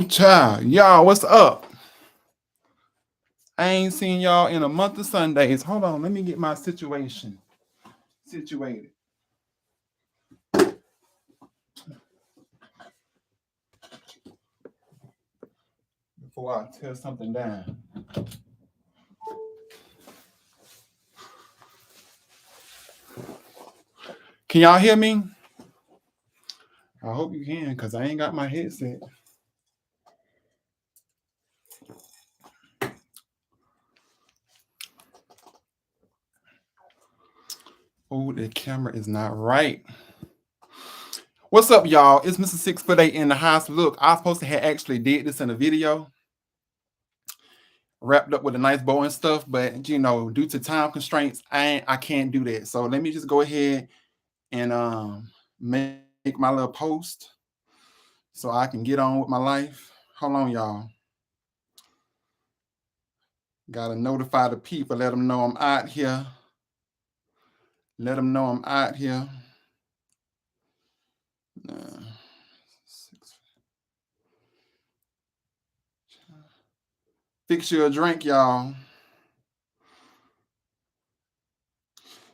Woo, child. Y'all, what's up? I ain't seen y'all in a month of Sundays. Hold on, let me get my situation situated before I tear something down. Can y'all hear me? I hope you can, because I ain't got my headset. Oh, the camera is not right. What's up, y'all? It's Mr. 6'8" in the house. Look, I was supposed to have actually did this in a video, wrapped up with a nice bow and stuff, but due to time constraints, I can't do that. So let me just go ahead and make my little post so I can get on with my life. Hold on, y'all. Gotta notify the people, let them know I'm out here. Let them know I'm out here. Fix you a drink, y'all.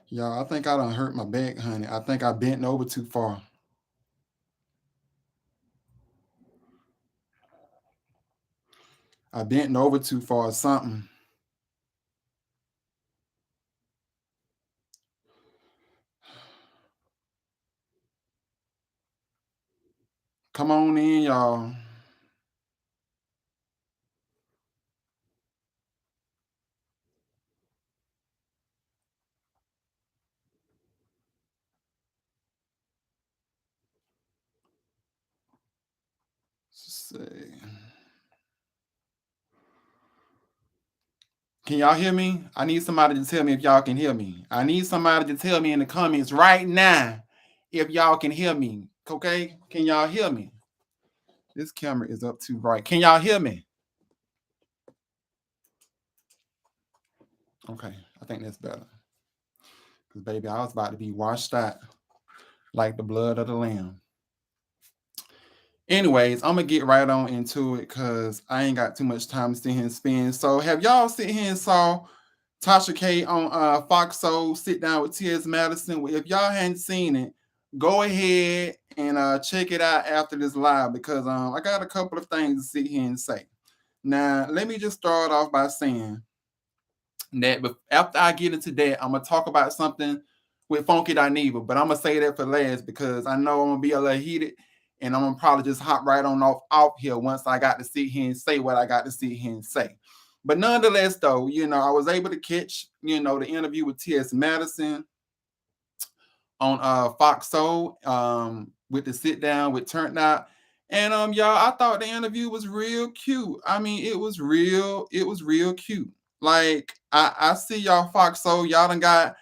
Y'all, I think I done hurt my back, honey. I think I bent over too far. I bent over too far or something. Come on in, y'all. Let's see. Can y'all hear me? I need somebody to tell me if y'all can hear me. I need somebody to tell me in the comments right now if y'all can hear me. Okay? Can y'all hear me? This camera is up too bright. Can y'all hear me? Okay, I think that's better. Because, baby, I was about to be washed out like the blood of the lamb. Anyways, I'm going to get right on into it because I ain't got too much time to sit here and spin. So, have y'all sit here and saw Tasha K on Fox Soul sit down with TS Madison? Well, if y'all hadn't seen it, go ahead and check it out after this live because I got a couple of things to sit here and say. Now, let me just start off by saying that after I get into that, I'm going to talk about something with Funky Dineva, but I'm going to say that for last because I know I'm going to be a little heated and I'm going to probably just hop right on off here once I got to sit here and say what I got to sit here and say. But nonetheless, though, I was able to catch, the interview with TS Madison on Fox Soul with the sit down with Turnout. And y'all, I thought the interview was real cute. I mean, it was real cute. Like, I see y'all Fox Soul, y'all done got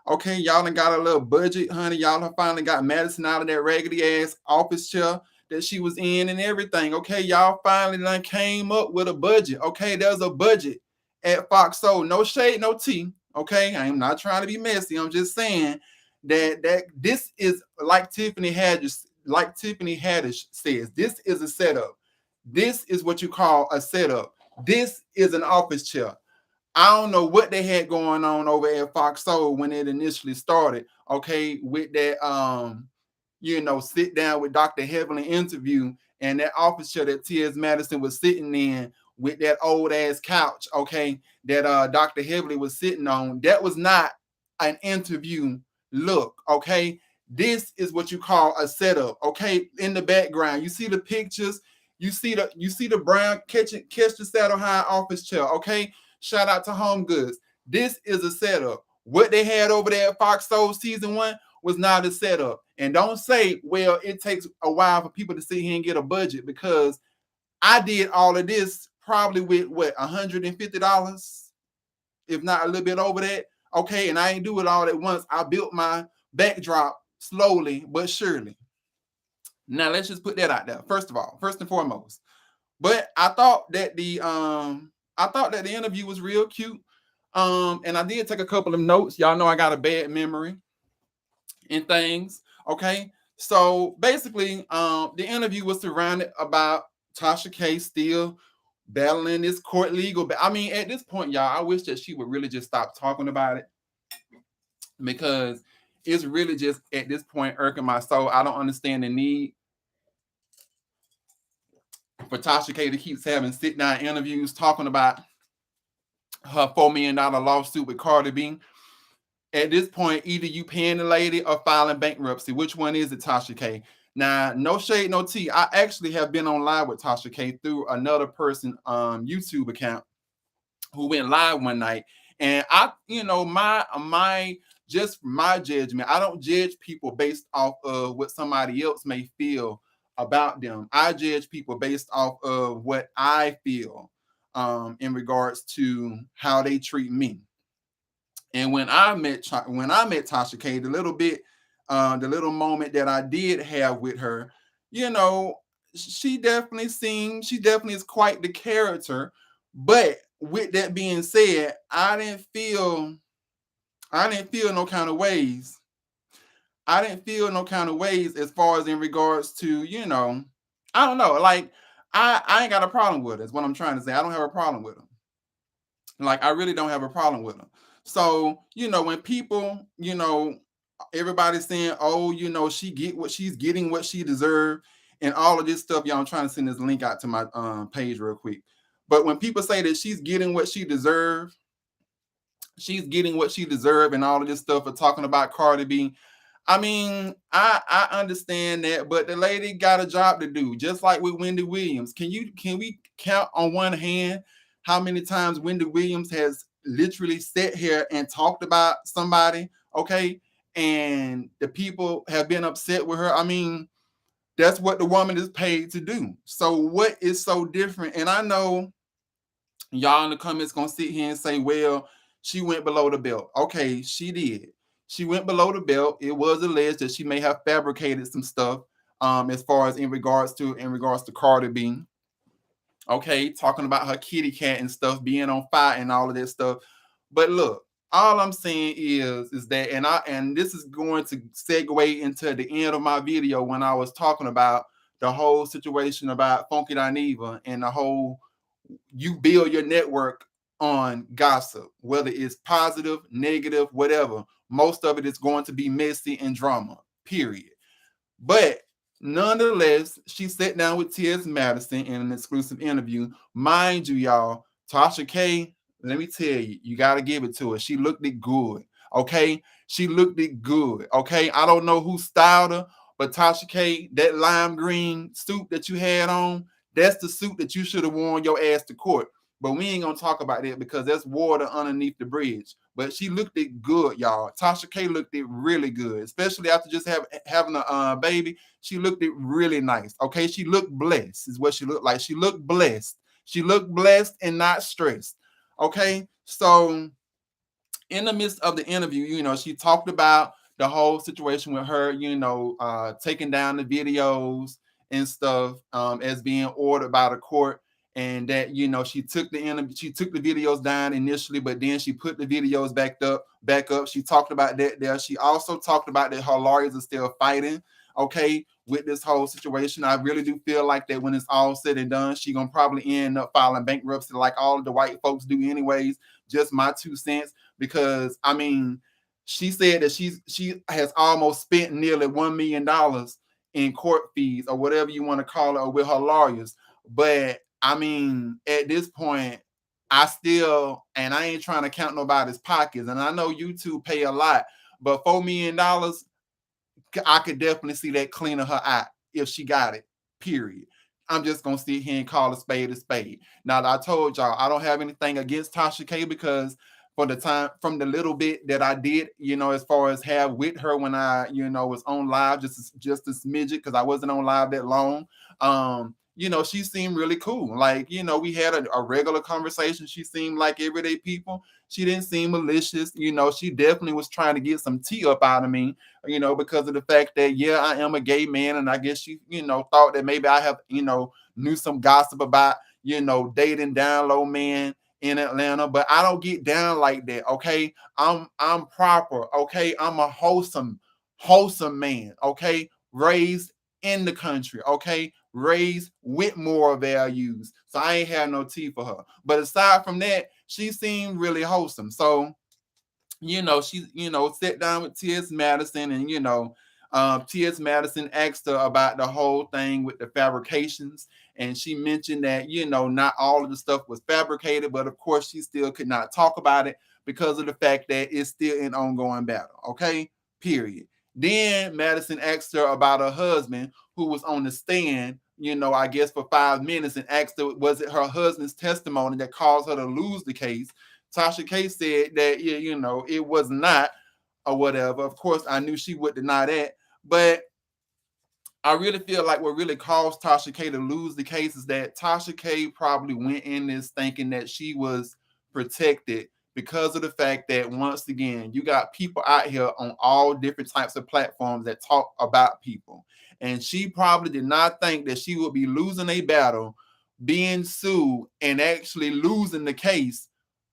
a little budget, honey. Y'all have finally got Madison out of that raggedy ass office chair that she was in and everything. Okay, y'all finally done came up with a budget. Okay, there's a budget at Fox Soul. No shade, no tea. Okay, I'm not trying to be messy. I'm just saying that this is like Tiffany Haddish says, this is a setup. This is what you call a setup. This is an office chair. I don't know what they had going on over at Fox Soul when it initially started, okay, with that sit down with Dr. Heavenly interview and that office chair that T.S. Madison was sitting in with that old ass couch, okay, that Dr. Heavenly was sitting on. That was not an interview look, okay? This is what you call a setup, okay? In the background, you see the pictures, you see the brown catch the saddle high office chair, okay? Shout out to Home Goods. This is a setup. What they had over there at Fox Soul season 1 was not a setup. And don't say, well, it takes a while for people to sit here and get a budget because I did all of this probably with what, $150, if not a little bit over that. Okay, and I ain't do it all at once. I built my backdrop slowly but surely. Now let's just put that out there. First and foremost. But I thought that the interview was real cute. And I did take a couple of notes. Y'all know I got a bad memory and things. Okay. So basically, the interview was surrounded about Tasha K still battling this court legal. But I mean, at this point, y'all, I wish that she would really just stop talking about it, because it's really just at this point irking my soul. I don't understand the need for Tasha K to keep having sit down interviews talking about her $4 million lawsuit with Cardi B. At this point, either you paying the lady or filing bankruptcy. Which one is it, Tasha K? Now, no shade, no tea. I actually have been on live with Tasha K through another person YouTube account who went live one night. And I, my just my judgment, I don't judge people based off of what somebody else may feel about them. I judge people based off of what I feel in regards to how they treat me. And when I met Tasha K, the little moment that I did have with her, you know, she definitely is quite the character. But with that being said, I didn't feel no kind of ways. I didn't feel no kind of ways as far as in regards to, I don't know, like I ain't got a problem with it. Is what I'm trying to say. I don't have a problem with them. Like, I really don't have a problem with them. So, when people, everybody's saying, oh, she's getting what she deserved and all of this stuff. Y'all, I'm trying to send this link out to my page real quick. But when people say that she's getting what she deserved, and all of this stuff for talking about Cardi B. I mean, I understand that, but the lady got a job to do, just like with Wendy Williams. Can we count on one hand how many times Wendy Williams has literally sat here and talked about somebody, okay? And the people have been upset with her. I mean, that's what the woman is paid to do. So what is so different? And I know y'all in the comments gonna sit here and say, well, she went below the belt. Okay, she did. She went below the belt. It was alleged that she may have fabricated some stuff, as far as in regards to Cardi B. Okay, talking about her kitty cat and stuff being on fire and all of that stuff. But look, all I'm saying is that, and this is going to segue into the end of my video when I was talking about the whole situation about Funky Dineva and the whole, you build your network on gossip, whether it's positive, negative, whatever. Most of it is going to be messy and drama, period. But nonetheless, she sat down with TS Madison in an exclusive interview. Mind you, y'all, Tasha K, let me tell you, you got to give it to her. She looked it good, okay? She looked it good, okay? I don't know who styled her, but Tasha K, that lime green suit that you had on, that's the suit that you should have worn your ass to court. But we ain't gonna talk about that because that's water underneath the bridge. But she looked it good, y'all. Tasha K looked it really good, especially after just having a baby. She looked it really nice. Okay, she looked blessed, is what she looked like. She looked blessed. She looked blessed and not stressed. Okay, so in the midst of the interview, she talked about the whole situation with her, taking down the videos and stuff, as being ordered by the court, and that she took the videos down initially, but then she put the videos back up. She talked about that there. She also talked about that her lawyers are still fighting, okay, with this whole situation. I really do feel like that when it's all said and done, she gonna probably end up filing bankruptcy like all of the white folks do anyways. Just my 2 cents, because I mean, she said that she has almost spent nearly $1 million in court fees or whatever you want to call it, or with her lawyers. But I mean, at this point, and I ain't trying to count nobody's pockets, and I know YouTube pay a lot, but $4 million, I could definitely see that cleaning her out if she got it, period. I'm just gonna sit here and call a spade a spade. Now, I told y'all I don't have anything against Tasha K, because from the little bit that I did, as far as have with her when I, was on live, just a smidget, because I wasn't on live that long. She seemed really cool. Like, we had a regular conversation. She seemed like everyday people. She didn't seem malicious. She definitely was trying to get some tea up out of me, because of the fact that, yeah, I am a gay man. And I guess she, thought that maybe I have, knew some gossip about, dating down low men in Atlanta, but I don't get down like that. Okay. I'm proper. Okay. I'm a wholesome man. Okay. Raised in the country, okay? Raised with moral values. So I ain't had no tea for her. But aside from that, she seemed really wholesome. So, she, sat down with TS Madison and, TS Madison asked her about the whole thing with the fabrications. And she mentioned that, not all of the stuff was fabricated, but of course she still could not talk about it because of the fact that it's still an ongoing battle. Okay, period. Then Madison asked her about her husband who was on the stand, I guess for 5 minutes, and asked her, was it her husband's testimony that caused her to lose the case? Tasha K said that, it was not or whatever. Of course, I knew she would deny that. But I really feel like what really caused Tasha K to lose the case is that Tasha K probably went in this thinking that she was protected because of the fact that, once again, you got people out here on all different types of platforms that talk about people. And she probably did not think that she would be losing a battle, being sued, and actually losing the case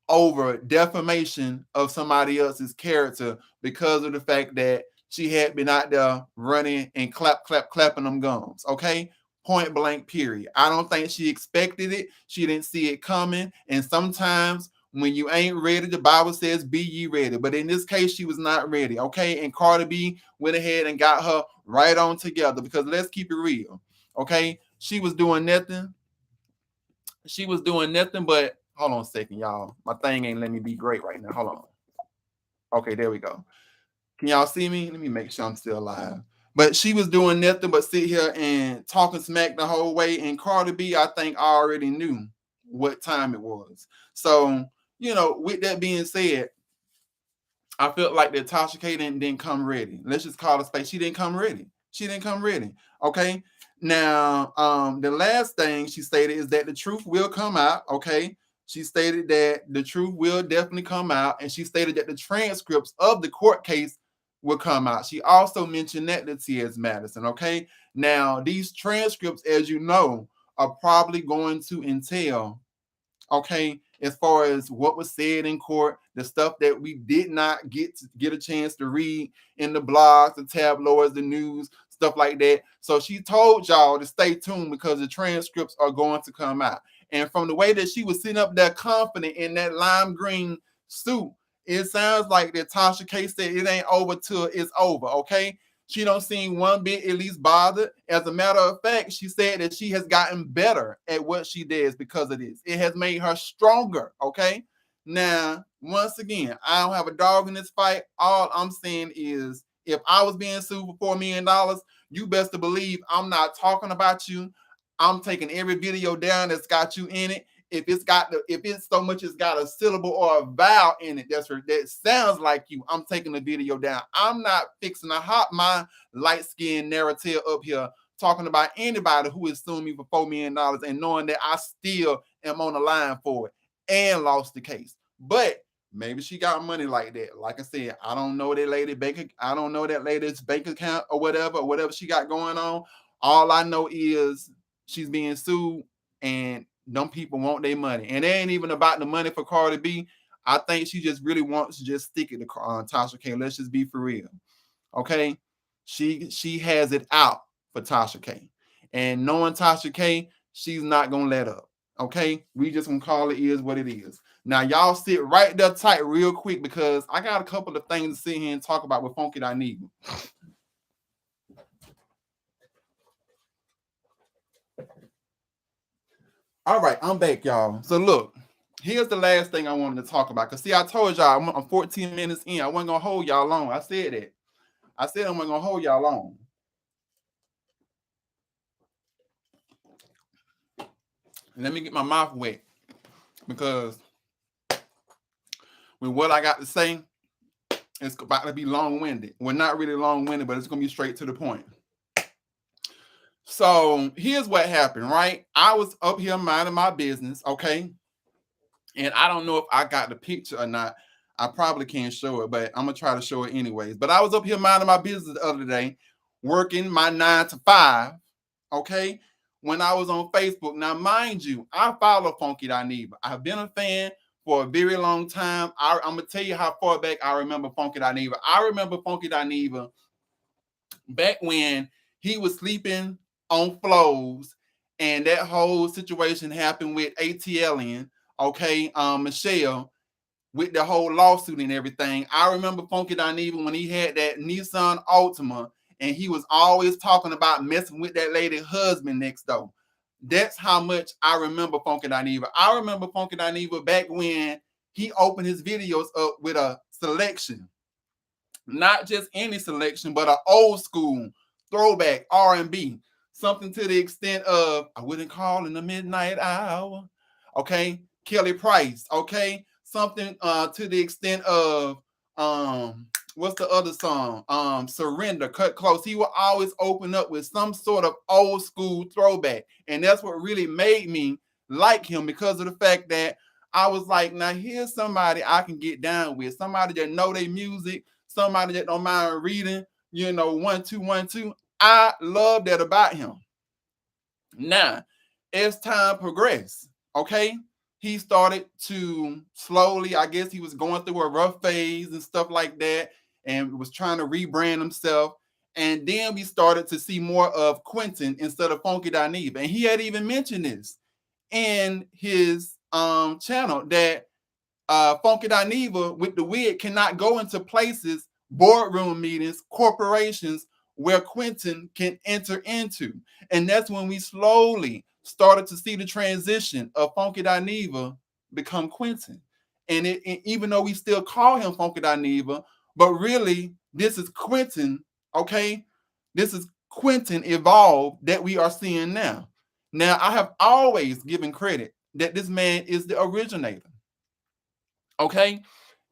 over defamation of somebody else's character because of the fact that she had been out there running and clapping them gums. Okay. Point blank, period. I don't think she expected it. She didn't see it coming. And sometimes when you ain't ready, the Bible says, be ye ready. But in this case, she was not ready. Okay. And Cardi B went ahead and got her right on together, because let's keep it real. Okay. She was doing nothing. But hold on a second, y'all. My thing ain't letting me be great right now. Hold on. Okay, there we go. Can y'all see me? Let me make sure I'm still alive. But she was doing nothing but sit here and talking smack the whole way. And Cardi B, I think, already knew what time it was. So, with that being said, I felt like that Tasha K didn't come ready. Let's just call it space. She didn't come ready. Okay. Now, the last thing she stated is that the truth will come out. Okay. She stated that the truth will definitely come out. And she stated that the transcripts of the court case will come out. She also mentioned that to TS Madison. Okay. Now, these transcripts, as you know, are probably going to entail, okay, as far as what was said in court, the stuff that we did not get a chance to read in the blogs, the tabloids, the news, stuff like that. So she told y'all to stay tuned because the transcripts are going to come out. And from the way that she was sitting up there confident in that lime green suit, it sounds like that Tasha K said it ain't over till it's over, okay? She don't seem one bit at least bothered. As a matter of fact, she said that she has gotten better at what she does because of this. It has made her stronger, okay? Now, once again, I don't have a dog in this fight. All I'm saying is, if I was being sued for $4 million, you best to believe I'm not talking about you. I'm taking every video down that's got you in it. If it's so much, it's got a syllable or a vowel in it that sounds like you, I'm taking the video down. I'm not fixing to hop my light-skinned narrative up here talking about anybody who is suing me for $4 million and knowing that I still am on the line for it and lost the case. But maybe she got money like that. Like I said, I don't know that lady bank. I don't know that lady's bank account or whatever she got going on. All I know is she's being sued, and them people want their money. And it ain't even about the money for Cardi B. I think she just really wants to just stick it to Tasha K. Let's just be for real. Okay? She has it out for Tasha K. And knowing Tasha K, she's not going to let up. Okay? We just going to call it is what it is. Now, y'all sit right there tight real quick because I got a couple of things to sit here and talk about with Funky Dineva. All right, I'm back, y'all. So look, here's the last thing I wanted to talk about. Because see, I told y'all I'm 14 minutes in. I wasn't going to hold y'all long. I said that. I said I wasn't going to hold y'all long. Let me get my mouth wet. Because with what I got to say, it's about to be long-winded. Well, not really long-winded, but it's going to be straight to the point. So here's what happened, right? I was up here minding my business, okay? And I don't know if I got the picture or not. I probably can't show it, but I'm going to try to show it anyways. But I was up here minding my business the other day, working my 9 to 5, okay, when I was on Facebook. Now, mind you, I follow Funky Dineva. I've been a fan for a very long time. I'm going to tell you how far back I remember Funky Dineva. I remember Funky Dineva back when he was sleeping on floors, and that whole situation happened with ATLN, okay, Michelle, with the whole lawsuit and everything. I remember Funky Dineva when he had that Nissan Altima, and he was always talking about messing with that lady's husband next door. That's how much I remember Funky Dineva. I remember Funky Dineva back when he opened his videos up with a selection, not just any selection, but an old school throwback R&B, something to the extent of "I Wouldn't Call in the Midnight Hour," okay, Kelly Price, okay, something to the extent of what's the other song? Surrender, Cut Close. He will always open up with some sort of old school throwback, and that's what really made me like him, because of the fact that I was like, now here's somebody I can get down with, somebody that know their music, somebody that don't mind reading, 1 2 1 2. I love that about him. Now, as time progressed, okay, he started to slowly, I guess he was going through a rough phase and stuff like that, and was trying to rebrand himself. And then we started to see more of Quentin instead of Funky Dineva. And he had even mentioned this in his channel, that Funky Dineva with the wig cannot go into places, boardroom meetings, corporations where Quentin can enter into. And that's when we slowly started to see the transition of Funky Dineva become Quentin. And even though we still call him Funky Dineva, but really this is Quentin, okay? This is Quentin evolved that we are seeing now. Now, I have always given credit that this man is the originator. Okay,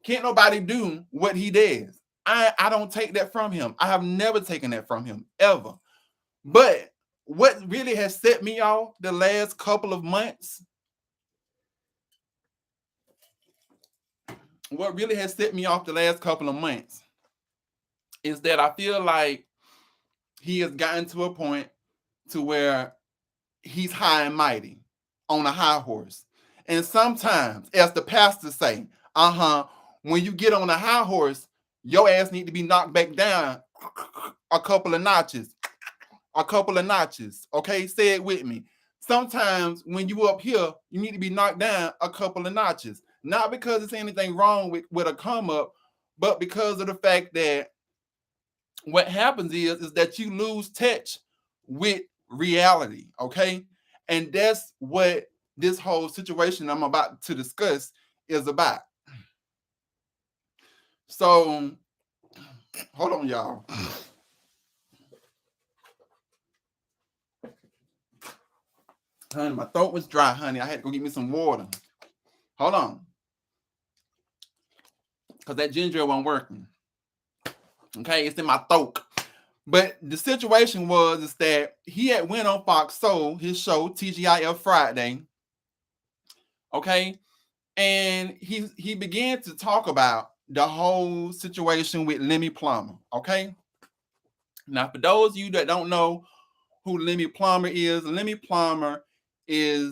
can't nobody do what he does. I don't take that from him. I have never taken that from him ever. But what really has set me off the last couple of months, is that I feel like he has gotten to a point to where he's high and mighty on a high horse. And sometimes, as the pastor say, when you get on a high horse, your ass need to be knocked back down a couple of notches. Okay, say it with me. Sometimes when you up here, you need to be knocked down a couple of notches. Not because it's anything wrong with a come up, but because of the fact that what happens is that you lose touch with reality, okay? And that's what this whole situation I'm about to discuss is about. So, hold on, y'all. Honey, my throat was dry, honey. I had to go get me some water. Hold on. Because that ginger ale wasn't working. Okay, it's in my throat. But the situation is that he had went on Fox Soul, his show, TGIF Friday. Okay, and he began to talk about the whole situation with Lemmy Plummer. Okay, now for those of you that don't know who Lemmy Plummer is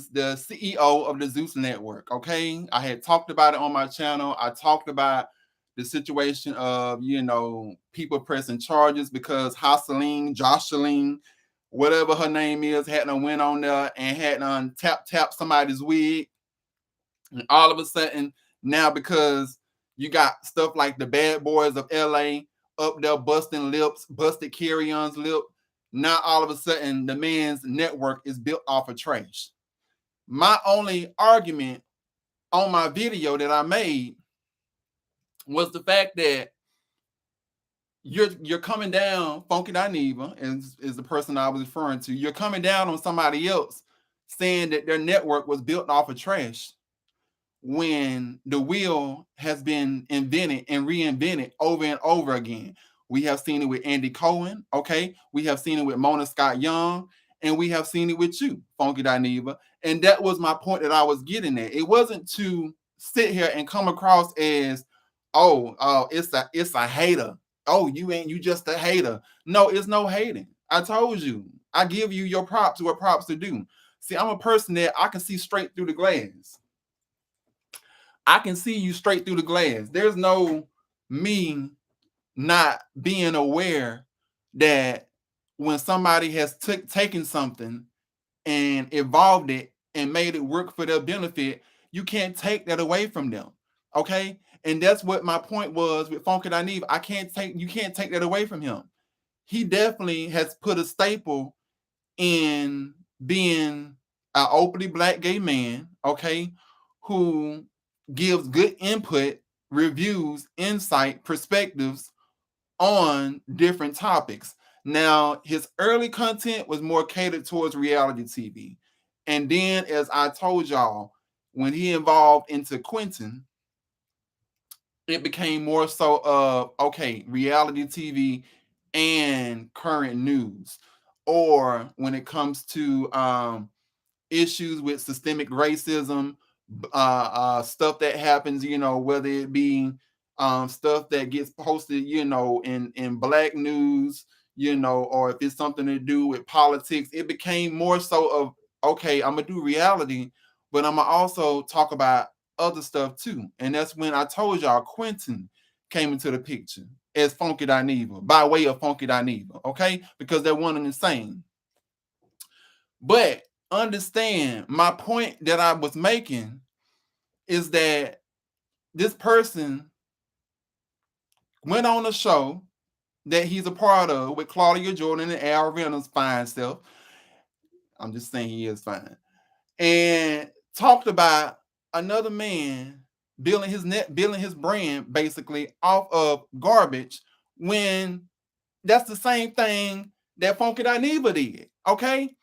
the CEO of the Zeus Network. Okay, I had talked about it on my channel. I talked about the situation of people pressing charges because Jocelyn, whatever her name is, hadn't went on there and hadn't tap somebody's wig. And all of a sudden, now because you got stuff like the Bad Boys of LA up there busting lips, busted Carry-On's lip, now all of a sudden the man's network is built off of trash. My only argument on my video that I made was the fact that you're coming down, Funky Dineva is the person I was referring to. You're coming down on somebody else saying that their network was built off of trash, when the wheel has been invented and reinvented over and over again. We have seen it with Andy Cohen, okay? We have seen it with Mona Scott Young, and we have seen it with you, Funky Dineva. And that was my point that I was getting at. It wasn't to sit here and come across as, it's a hater. Oh, you just a hater. No, it's no hating. I told you. I give you your props what props to do. See, I'm a person that I can see straight through the glass. I can see you straight through the glass. There's no me not being aware that when somebody has taken something and evolved it and made it work for their benefit, you can't take that away from them. Okay. And that's what my point was with Funky Dineva. You can't take that away from him. He definitely has put a staple in being an openly black gay man, okay, who gives good input, reviews, insight, perspectives on different topics. Now, his early content was more catered towards reality TV. And then, as I told y'all, when he evolved into Quentin, it became more so of, okay, reality TV and current news. Or when it comes to issues with systemic racism, stuff that happens, whether it be stuff that gets posted, in black news, or if it's something to do with politics, it became more so of, okay, I'm gonna do reality, but I'm gonna also talk about other stuff too. And that's when I told y'all Quentin came into the picture as Funky Dineva, by way of Funky Dineva, okay? Because they're one and the same. But understand my point that I was making is that this person went on a show that he's a part of with Claudia Jordan and Al Reynolds' fine self. I'm just saying he is fine. And talked about another man building his brand basically off of garbage, when that's the same thing that Funky Dineva did. Okay.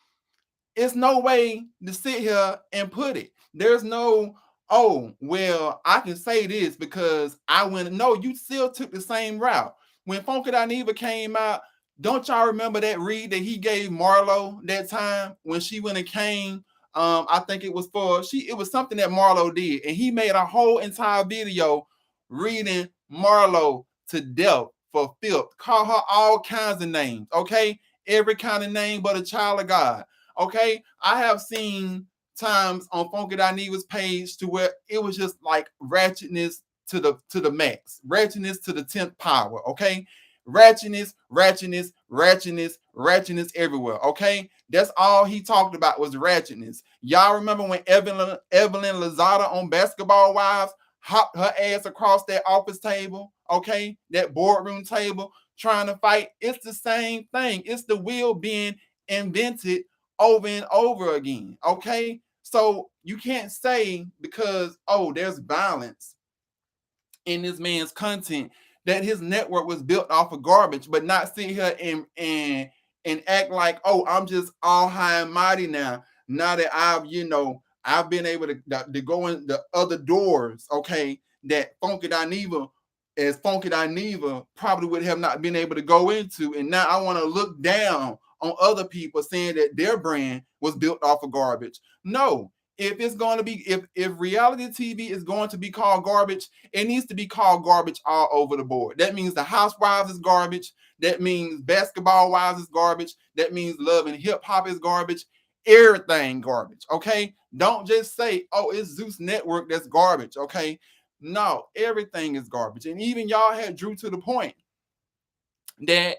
It's no way to sit here and put it. There's no, oh, well, I can say this because I went. No, you still took the same route. When Funky Dineva came out, don't y'all remember that read that he gave Marlo that time when she went and came? I think it was it was something that Marlo did, and he made a whole entire video reading Marlo to death for filth, call her all kinds of names, okay? Every kind of name but a child of God. Okay, I have seen times on Funky Dineva's page to where it was just like ratchetness to the max, ratchetness to the 10th power. Okay, ratchetness everywhere. Okay, that's all he talked about was ratchetness. Y'all remember when Evelyn Lozada on Basketball Wives hopped her ass across that office table? Okay, that boardroom table trying to fight. It's the same thing. It's the wheel being invented over and over again. Okay. So you can't say because, oh, there's violence in this man's content that his network was built off of garbage, but not sit here and act like, oh, I'm just all high and mighty now. Now that I've been able to go in the other doors, okay, that Funky Dineva probably would have not been able to go into. And now I want to look down on other people saying that their brand was built off of garbage. No, if it's going to be, if reality TV is going to be called garbage, it needs to be called garbage all over the board. That means the Housewives is garbage. That means Basketball Wives is garbage. That means Love and Hip Hop is garbage. Everything garbage. Okay, don't just say, oh, it's Zeus Network that's garbage. Okay, no, everything is garbage. And even y'all had drew to the point that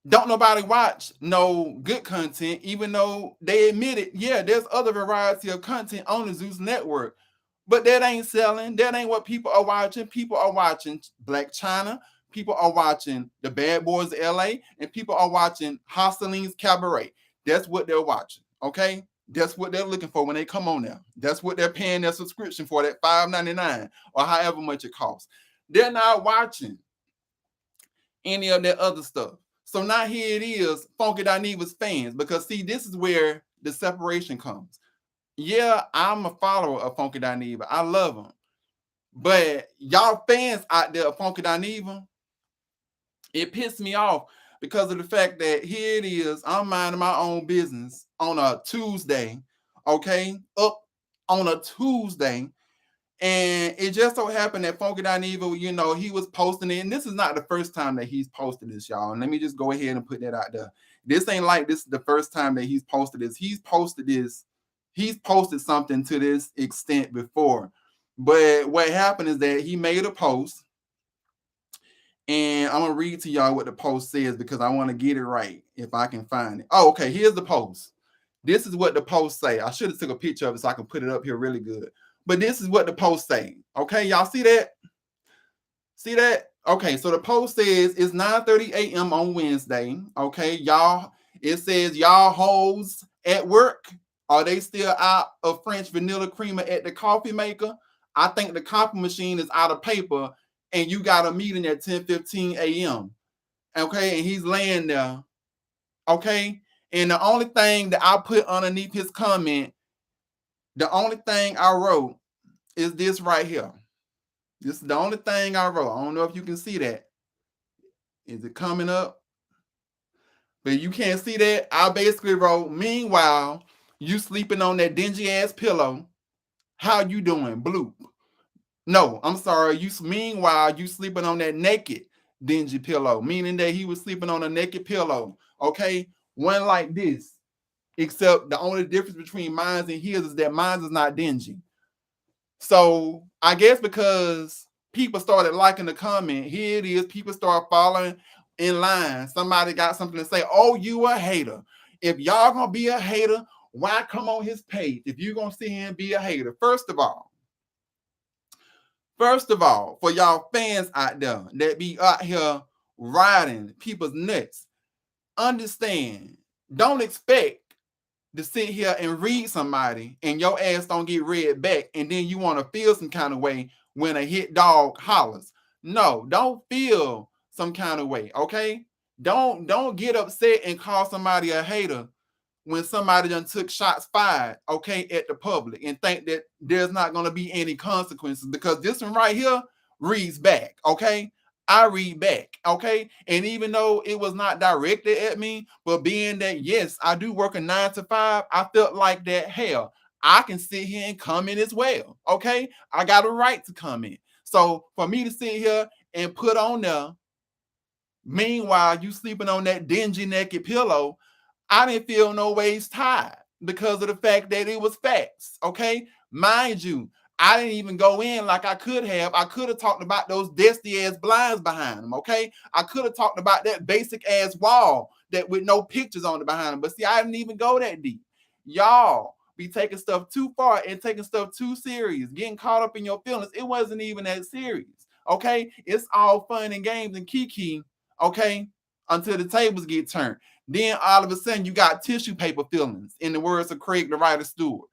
don't nobody watch no good content, even though they admitted, yeah, there's other variety of content on the Zeus Network. But that ain't selling. That ain't what people are watching. People are watching Black China. People are watching The Bad Boys of LA. And people are watching Hosteline's Cabaret. That's what they're watching. Okay? That's what they're looking for when they come on there. That's what they're paying their subscription for, that $5.99 or however much it costs. They're not watching any of that other stuff. So now here it is, Funky Dineva's fans, because see, this is where the separation comes. Yeah, I'm a follower of Funky Dineva. I love him. But y'all fans out there of Funky Dineva, it pissed me off because of the fact that here it is, I'm minding my own business on a Tuesday, okay? Up on a Tuesday. And it just so happened that Funky Dineva, he was posting it. And this is not the first time that he's posted this, y'all. And let me just go ahead and put that out there. This ain't like this is the first time that he's posted this. He's posted something to this extent before. But what happened is that he made a post And I'm gonna read to y'all what the post says because I want to get it right if I can find it. Oh, okay. Here's the post. This is what the post say. I should have took a picture of it so I can put it up here really good. But this is what the post say. Okay, y'all see that? See that? Okay, so the post says it's 9:30 a.m. on Wednesday. Okay, y'all. It says y'all hoes at work. Are they still out of French vanilla creamer at the coffee maker? I think the coffee machine is out of paper, and you got a meeting at 10:15 a.m. Okay, and he's laying there. Okay, and the only thing that I put underneath his comment, the only thing I wrote is this right here. This is the only thing I wrote. I don't know if you can see that. Is it coming up? But you can't see that. I basically wrote, meanwhile, you sleeping on that dingy ass pillow. How you doing? Bloop. No, I'm sorry. Meanwhile, you sleeping on that naked dingy pillow, meaning that he was sleeping on a naked pillow. Okay. One like this. Except the only difference between mine and his is that mine is not dingy. So I guess because people started liking the comment, here it is. People start following in line. Somebody got something to say. Oh, you a hater. If y'all gonna be a hater, why come on his page? If you're gonna sit here and be a hater, first of all, for y'all fans out there that be out here riding people's nuts, understand. Don't expect to sit here and read somebody and your ass don't get read back, and then you want to feel some kind of way when a hit dog hollers. No, don't feel some kind of way, okay? Don't get upset and call somebody a hater when somebody done took shots fired, okay, at the public, and think that there's not going to be any consequences, because this one right here reads back, okay? I read back, okay? And even though it was not directed at me, but being that, yes, I do work a 9 to 5, I felt like that, hell, I can sit here and comment as well, okay? I got a right to comment. So for me to sit here and put on there, meanwhile, you sleeping on that dingy naked pillow, I didn't feel no ways tired because of the fact that it was facts. Okay. Mind you, I didn't even go in like I could have. I could have talked about those dusty ass blinds behind them. Okay. I could have talked about that basic ass wall that with no pictures on it behind them. But see, I didn't even go that deep. Y'all be taking stuff too far and taking stuff too serious, getting caught up in your feelings. It wasn't even that serious. Okay. It's all fun and games and kiki. Okay. Until the tables get turned. Then all of a sudden you got tissue paper feelings, in the words of Craig the Writer Stewart.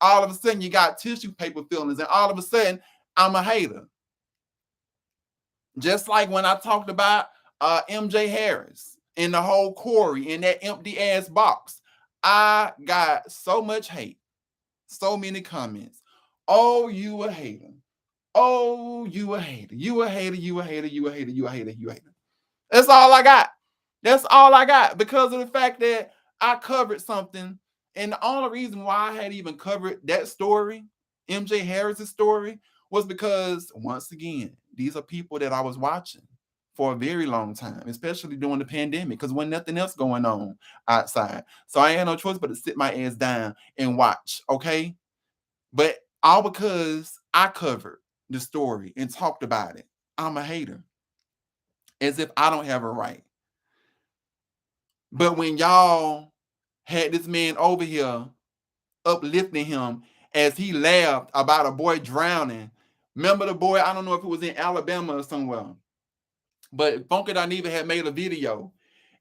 All of a sudden you got tissue paper feelings, and all of a sudden I'm a hater. Just like when I talked about MJ Harris and the whole Corey in that empty ass box. I got so much hate, so many comments. Oh, you a hater. Oh, you a hater. You a hater, you a hater, you a hater, you a hater, you a hater. That's all I got. That's all I got, because of the fact that I covered something. And the only reason why I had even covered that story, MJ Harris's story, was because, once again, these are people that I was watching for a very long time, especially during the pandemic, because when nothing else going on outside. So I had no choice but to sit my ass down and watch, okay? But all because I covered the story and talked about it. I'm a hater. As if I don't have a right. But when y'all had this man over here uplifting him as he laughed about a boy drowning, remember the boy? I don't know if it was in Alabama or somewhere, but Funky Dineva had made a video,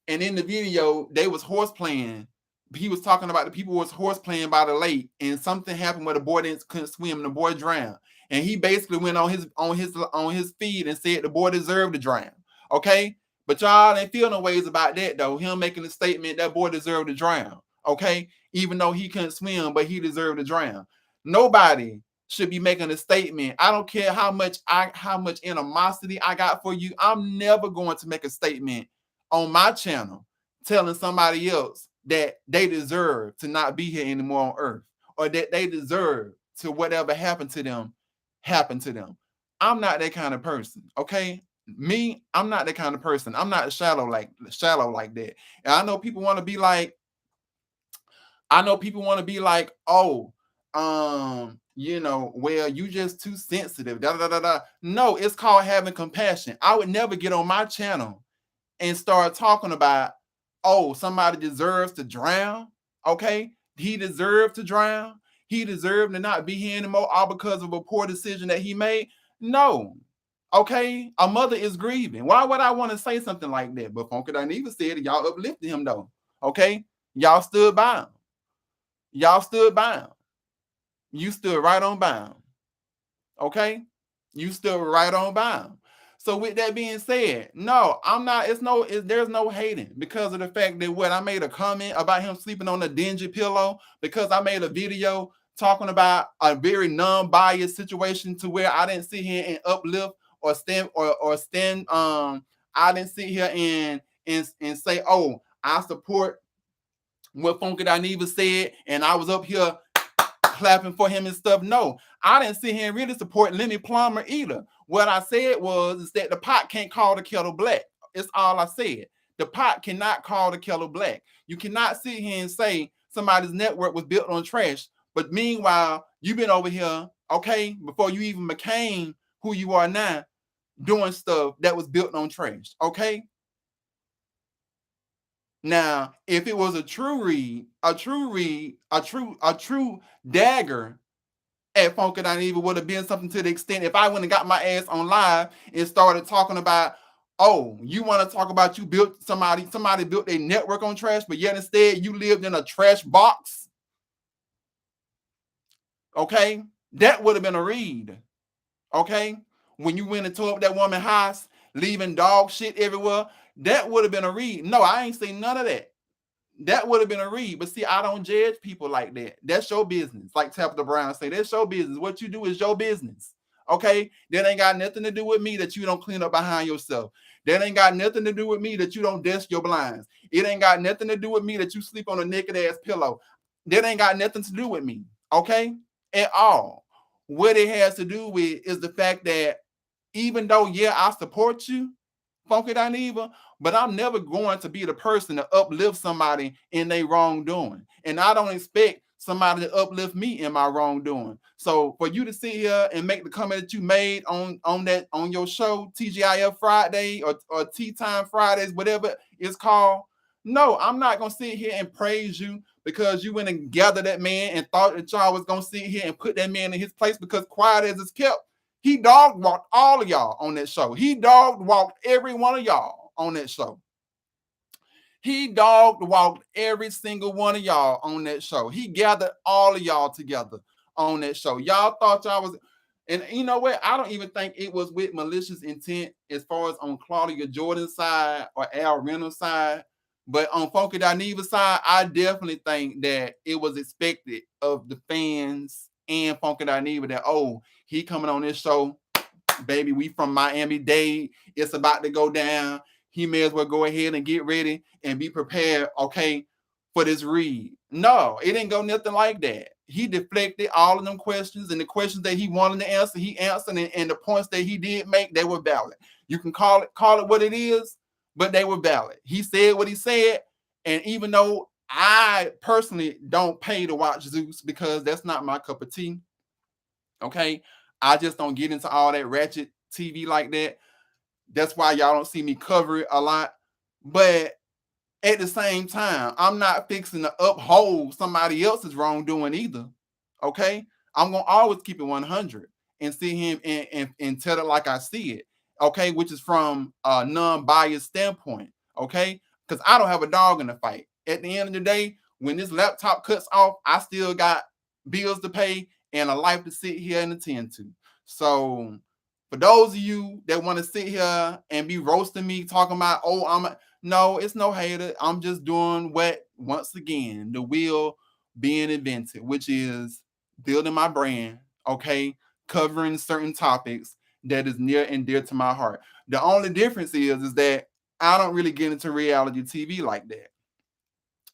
and in the video they was horse playing. He was talking about the people was horse playing by the lake, and something happened where the boy couldn't swim, and the boy drowned. And he basically went on his feed and said the boy deserved to drown. Okay, but y'all ain't feel no ways about that though. Him making the statement that boy deserved to drown. Okay, even though he couldn't swim, but he deserved to drown. Nobody should be making a statement. I don't care how much animosity I got for you. I'm never going to make a statement on my channel telling somebody else that they deserve to not be here anymore on earth, or that they deserve to whatever happened to them happen to them. I'm not that kind of person. Okay. Me, I'm not that kind of person. I'm not shallow like that. And I know people want to be like, oh, well, you just too sensitive. Da, da, da, da. No, it's called having compassion. I would never get on my channel and start talking about, oh, somebody deserves to drown. Okay. He deserved to drown. He deserved to not be here anymore, all because of a poor decision that he made. No. Okay. A mother is grieving. Why would I want to say something like that? But Funky Dineva said it. Y'all uplifted him though. Okay. Y'all stood by him. Y'all stood by him. You stood right on by him. Okay. You stood right on by him. So with that being said, no, I'm not. There's no hating because of the fact that what I made a comment about him sleeping on a dingy pillow, because I made a video talking about a very non-biased situation to where I didn't sit here and uplift or stand or stand. I didn't sit here and say, oh, I support what Funky Dineva said, and I was up here clapping for him and stuff. No, I didn't sit here and really support Lenny Plummer either. What I said was is that the pot can't call the kettle black. It's all I said. The pot cannot call the kettle black. You cannot sit here and say somebody's network was built on trash, but meanwhile, you've been over here, okay, before you even became who you are now, doing stuff that was built on trash, okay? Now, if it was a true read, a true dagger at Funky Dineva would have been something to the extent if I went and got my ass on live and started talking about, oh, you want to talk about you built somebody built a network on trash, but yet instead you lived in a trash box. Okay, that would have been a read. Okay, when you went and tore up that woman's house, leaving dog shit everywhere, that would have been a read. No, I ain't seen none of that. That would have been a read. But see, I don't judge people like that. That's your business. Like Tabitha Brown say, that's your business. What you do is your business. Okay? That ain't got nothing to do with me that you don't clean up behind yourself. That ain't got nothing to do with me that you don't dust your blinds. It ain't got nothing to do with me that you sleep on a naked ass pillow. That ain't got nothing to do with me. Okay? At all. What it has to do with is the fact that even though, yeah, I support you, Funky Dineva, but I'm never going to be the person to uplift somebody in their wrongdoing. And I don't expect somebody to uplift me in my wrongdoing. So for you to sit here and make the comment that you made on your show, TGIF Friday or Tea Time Fridays, whatever it's called, no, I'm not gonna sit here and praise you because you went and gathered that man and thought that y'all was gonna sit here and put that man in his place, because quiet as it's kept, he dog walked all of y'all on that show. He dog walked every one of y'all on that show. He dog walked every single one of y'all on that show. He gathered all of y'all together on that show. Y'all thought y'all was, and you know what? I don't even think it was with malicious intent as far as on Claudia Jordan's side or Al Reynolds' side. But on Funky Dineva's side, I definitely think that it was expected of the fans and Funky Dineva that, oh, he coming on this show, baby, we from Miami-Dade. It's about to go down. He may as well go ahead and get ready and be prepared, okay, for this read. No, it didn't go nothing like that. He deflected all of them questions, and the questions that he wanted to answer, he answered, and the points that he did make, they were valid. You can call it what it is, but they were valid. He said what he said, and even though I personally don't pay to watch Zeus because that's not my cup of tea, okay, I just don't get into all that ratchet TV like that. That's why y'all don't see me cover it a lot. But at the same time, I'm not fixing to uphold somebody else's wrongdoing either. Okay? I'm gonna always keep it 100 and see him and tell it like I see it. Okay, which is from a non-biased standpoint. Okay, because I don't have a dog in the fight. At the end of the day, when this laptop cuts off, I still got bills to pay and a life to sit here and attend to. So for those of you that want to sit here and be roasting me, talking about, oh, no, it's no hater. I'm just doing what, once again, the wheel being invented, which is building my brand, okay, covering certain topics that is near and dear to my heart. The only difference is that I don't really get into reality TV like that.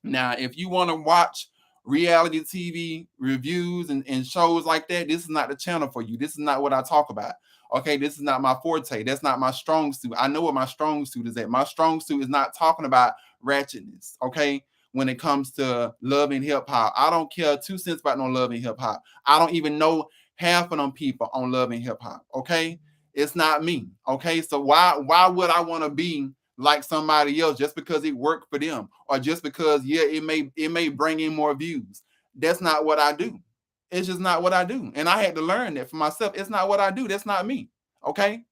Now, if you want to watch reality TV reviews and shows like that, this is not the channel for you. This is not what I talk about. Okay, this is not my forte. That's not my strong suit. I know what my strong suit is at. My strong suit is not talking about ratchetness. Okay, when it comes to love and hip hop. I don't care 2 cents about no love and hip hop. I don't even know half of them people on love and hip hop. Okay, it's not me. Okay, so why would I want to be like somebody else just because it worked for them, or just because it may bring in more views? That's not what I do. It's just not what I do, and I had to learn that for myself. It's not what I do. That's not me. Okay,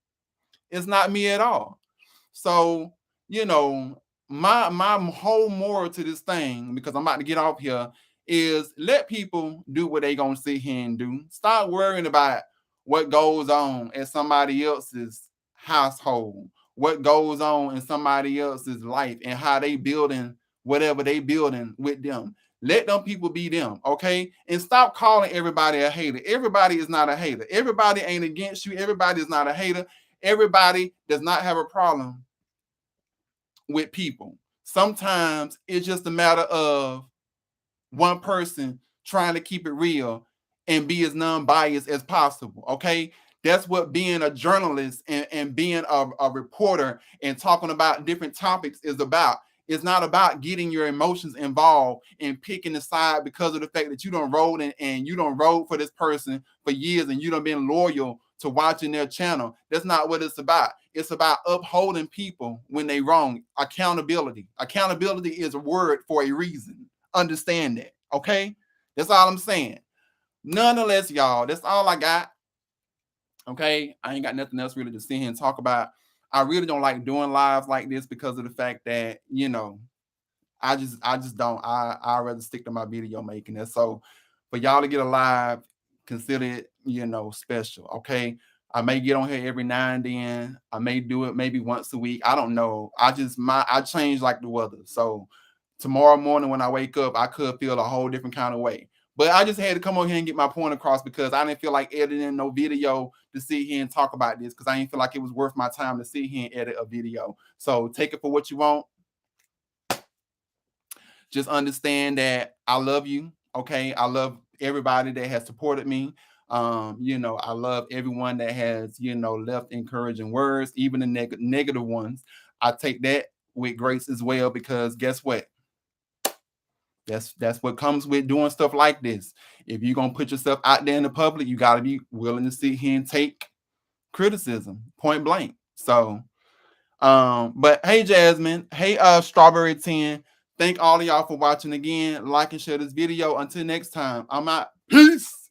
it's not me at all. So, you know, my whole moral to this thing, because I'm about to get off here, is let people do what they gonna sit here and do. Stop worrying about what goes on in somebody else's household, what goes on in somebody else's life, and how they building whatever they building with them. Let them people be them, okay? And stop calling everybody a hater. Everybody is not a hater. Everybody ain't against you. Everybody is not a hater. Everybody does not have a problem with people. Sometimes it's just a matter of one person trying to keep it real and be as non-biased as possible. Okay. That's what being a journalist and being a reporter and talking about different topics is about. It's not about getting your emotions involved and picking a side because of the fact that you don't roll and you don't roll for this person for years and you don't been loyal to watching their channel. That's not what it's about. It's about upholding people when they wrong. Accountability. Accountability is a word for a reason. Understand that. Okay? That's all I'm saying. Nonetheless, y'all, that's all I got. Okay? I ain't got nothing else really to sit here and talk about. I really don't like doing lives like this because of the fact that, I just don't. I rather stick to my video making. And so for y'all to get a live, consider it, special. Okay. I may get on here every now and then. I may do it maybe once a week. I don't know. I change like the weather. So tomorrow morning when I wake up, I could feel a whole different kind of way. But I just had to come on here and get my point across because I didn't feel like editing no video to sit here and talk about this because I didn't feel like it was worth my time to sit here and edit a video. So take it for what you want. Just understand that I love you. Okay. I love everybody that has supported me. I love everyone that has, left encouraging words, even the negative ones. I take that with grace as well, because guess what? That's what comes with doing stuff like this. If you're gonna put yourself out there in the public, you gotta be willing to sit here and take criticism, point blank. So but hey, Jasmine, hey, Strawberry 10. Thank all of y'all for watching again. Like and share this video. Until next time, I'm out. Peace.